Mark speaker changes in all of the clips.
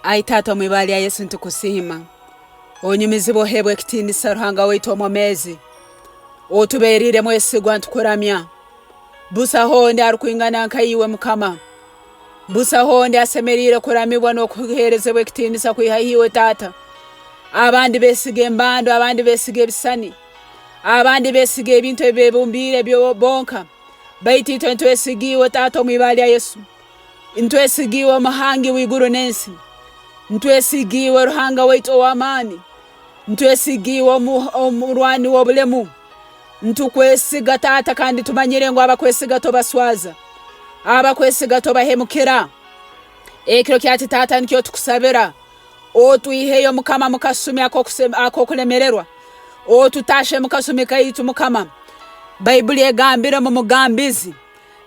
Speaker 1: Ai Taata mwibali ya Yesu ntukusima. Onyumizi bohebwe kitindisa ruhanga wetu omwezi. Otuberire mwesigwa ntukuramya. Busa honde arukwingana nkayiwe Mukama. Busa honde asemerire kuramibwa no kuherezebwe kitindisa kwihahiwe Taata. Abandi besige mbando, abandi besige bisani. Abandi besige ebintu ebebumbire byo bonka. Baiti ntwesigiwe Taata mwibali ya Yesu. Ntwesigiwe mahangi wiguru nensi. Ntwesigiwe ruhanga wetu wamani. Ntwesigiwe omurwani wobulemu. Ntukwesiga Taata kandi tumanyire ngo abakwesiga tobaswaza. Abakwesiga tobahemukira. Ekiro kyati Taata nikyo tukusabira. Otuiheyo Mukama Mukasumi akokulemererwa. Otutashe Mukasumi Kaitu Mukama. Baibuli egambire mu mugambizi.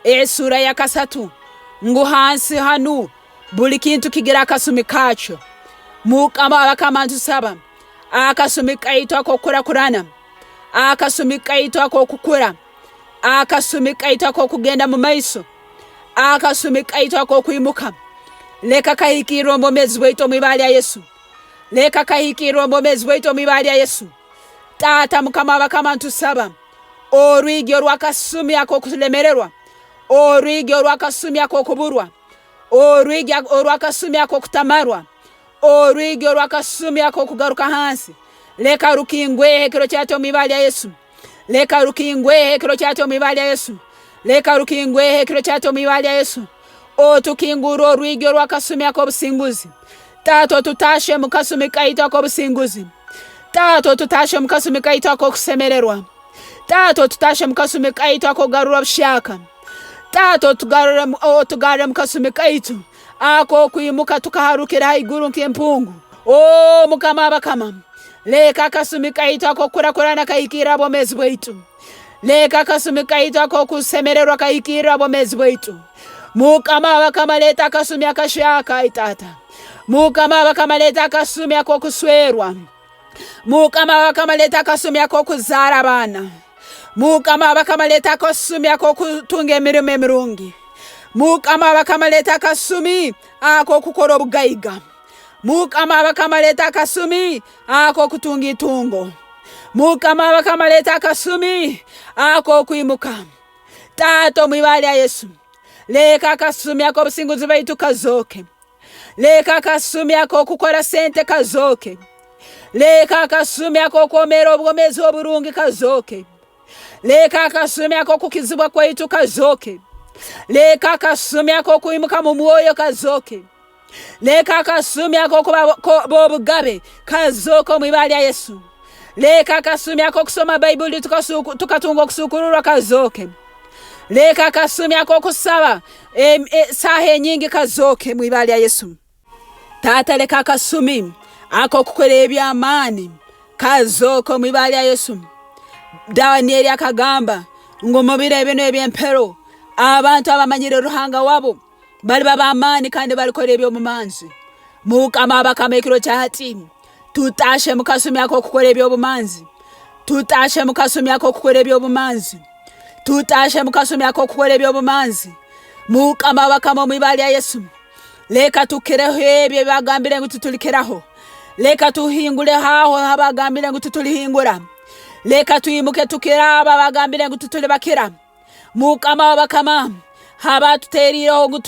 Speaker 1: Esura ya 3. Ngo hansi hanu buli kintu kigira akasumi kacho. Mukama abakamantu saba. Akasumi Kaitu akokurakurana. Akasumi Kaitu akokukura. Akasumi Kaitu akokugenda mu maiso. Akasumi Kaitu akokwimuka. Leka kahikiro mbomezi wetu mwibali ya Yesu. Leka kahikiro mbomezi wetu mwibali ya Yesu. Taata Mukama abakamantu saba. Orwigyo rwakasumi akokulemererwa. Orwigyo rwakasumi akokuburwa. Orwigyo rwakasumi akokutamarwa. Orwigyo rwakasumi akokugaruka hansi. Leka rukingwe hekero cyato mwibali ya Yesu. Leka rukingwe hekero cyato mwibali ya Yesu. Leka rukingwe hekero cyato mwibali ya Yesu. O tukinguro orwigyo rwakasumi Akobusinguzi. Tato tutashe Mukasumi Kaitu Akobusinguzi. Tato tutashe Mukasumi Kaitu akokusemererwa. Tato tutashe Mukasumi Kaitu akogarura bushaka. Tato tugarura Mukasumi Kaitu akokwimuka tukaharukira haiguru nk'empungu. O Mukama abakama. Leka Kasumi Kaitu akokurakurana kahikira bomezi bwaitu. Leka Kasumi Kaitu akokusemererwa kahikira bomezi bwaitu. Mukama abakama leta Kasumi akashaka Taata. Mukama abakama leta Kasumi akokuswerwa. Mukama abakama leta Kasumi akokuzara abana. Mukama abakama leta Kasumi akokutunga emirimo emirungi. Mukama abakama leta Kasumi akokukora obugaiga. Mukama abakama leta Kasumi akokutunga itungo. Mukama abakama leta Kasumi akokwimuka. Tato mwibali ya Yesu. Leka Kasumi Akobusinguzi baitu kazoke. Leka Kasumi akokukora sente kazoke. Leka Kasumi akokomera obwomezi oburungi kazoke. Leka Kasumi akokukizibwa kwaitu kazoke. Leka Kasumi akokwimuka mu mwoyo kazoke. Leka Kasumi akokuba bobugabe kazoko mwibali ya Yesu. Leka Kasumi akokusoma Baibuli tukatunga okusukurura kazoke. Leka Kasumi akokusaba sahe nyingi kazoke mwibali ya Yesu. Taata leka Kasumi akokukora ebyamani kazoko mwibali ya Yesu. Danieli akagamba ngo mubire bino ebyempero abantu abamanyire ruhanga wabo bali babamani kandi balikora ebyo mumanzi. Mukama abakamekiro cyati tutashe Mukasumi akokukora ebyo bumanzi. Tutashe Mukasumi akokukora ebyo bumanzi. Tutashe Mukasumi akokukora ebyo bumanzi. Mukama abakama mwibali ya Yesu. Leka tukireho ebyo bagambire ngo tutulikeraho. Leka tuhingule haho abagambire ngo tutulihingura. Leka tuyimuke tukiraba bagambire ngo tutulibakira. Mukama abakama haba tuterireho ngo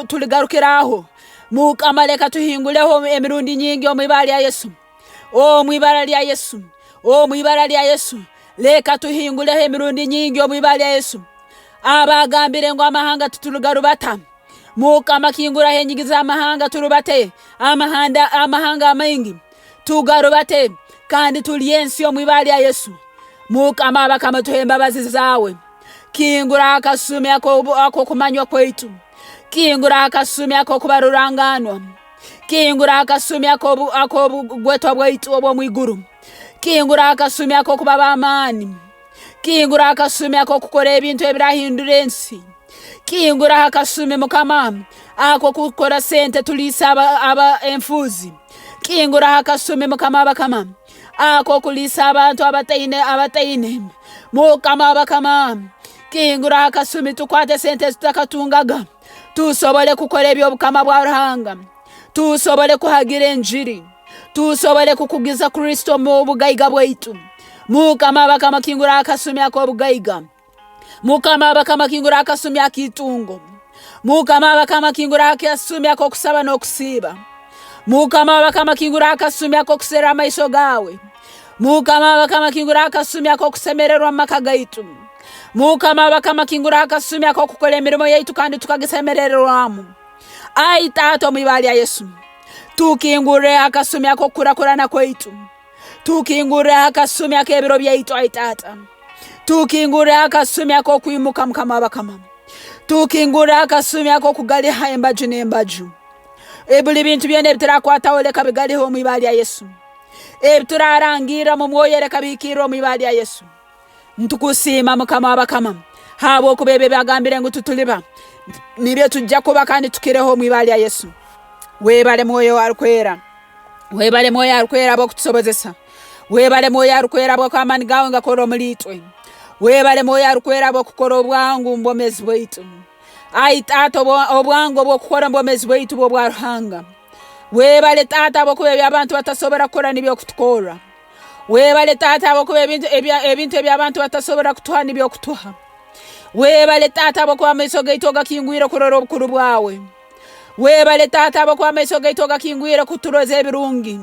Speaker 1: tuligarukiraho. Mukama leka tuhinguleho emirundi nyingi omwibali ya Yesu. O mwibali ya Yesu. O mwibali ya Yesu. Leka tuhinguleho emirundi nyingi omwibali ya Yesu. Abagambire ngo amahanga tutulugarubata. Mukama kingura henyigiza amahanga turubate. Amahanga amaingi tugarubate kandi tuliensi omwibali ya Yesu. Mukama abakama tuhemba bazizi zawe. Kingura Kasumi akokumanywa kwaitu. Kingura Kasumi akokubaruranganwa. Kingura Kasumi akobugwetwa bwaitu obwo mwiguru. Kingura Kasumi akokubaba amani. Kingura Kasumi akokukora ebintu ebirahindura ensi. Kingura Kasumi Mukama akokukora sente tulisa aba enfuzi. Kingura Kasumi Mukama abakama akokulisa abantu abataine. Mukama abakama kingura Kasumi tukwate sente tutakatungaga tusobole kukora ebyo bukama bwa ruhanga. tusobole kuhagira enjiri, tusobole kukugiza Kristo mu bugaiga bwaitu. Mukama bakamakingura akasumi ak'obugaiga, Mukama bakamakingura akasumi akitungo, Mukama bakamakingura akasumi akokusaba n'okusiiba, Mukama bakamakingura akasumi akokusera amaiso gawe, Mukama bakamakingura akasumi akokusemererwa mu maka gaitu, Mukama bakamakingura akasumi akokukola emirimo yaitu kandi tukagisemererwamu. Ai Taata omwibali ya Yesu, tukingure akasumi akokurakurana kwaitu, tukingure akasumi ak'ebiro byaitu. Ai Taata, tukingure akasumi akokwimuka Mukama bakama, tukingure akasumi akokugaliha embaju n'embaju. Ebuli bintu byene ebiturakwataho leka bigaliho omwibali ya Yesu, ebiturarangira mu mwoyo leka bikiro omwibali ya Yesu. Ntukusima Mukama bakama habo kubebe bagambire ngo tutuliba nibyo tujja kuba kandi tukireho mwibali ya Yesu. Webale mwoyo arukwera, webale mwoyo arukwera abo kutusobozesa, webale mwoyo arukwera abo kwamani gawe ngakoro mulitwe, webale mwoyo arukwera abo kukora obwangu mbomezi bwaitu. Ai Taata obwangu abo kukora mbomezi bwaitu bwo bwaruhanga. Webale Taata abo kubebe abantu batasobora kukora nibyo kutukora, webale Taata abo kubebe ebintu ebyabantu batasobora kutuha nibyo kutuha. Webale Taata abo kwa maiso gaitu gakingwira kurora obukuru bwawe. Webale Taata abo kwa maiso gaitu gakingwira kuturoza ebirungi,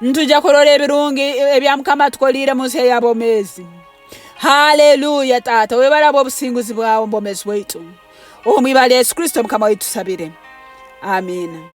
Speaker 1: ntujja kurora ebirungi ebya Mukama tukolire munsi yabo mezi. Haleluya Taata, webale abo obusinguzi bwawe mbomezi bwaitu. Omwibali Yesu Kristo Mukama waitu sabire. Amen.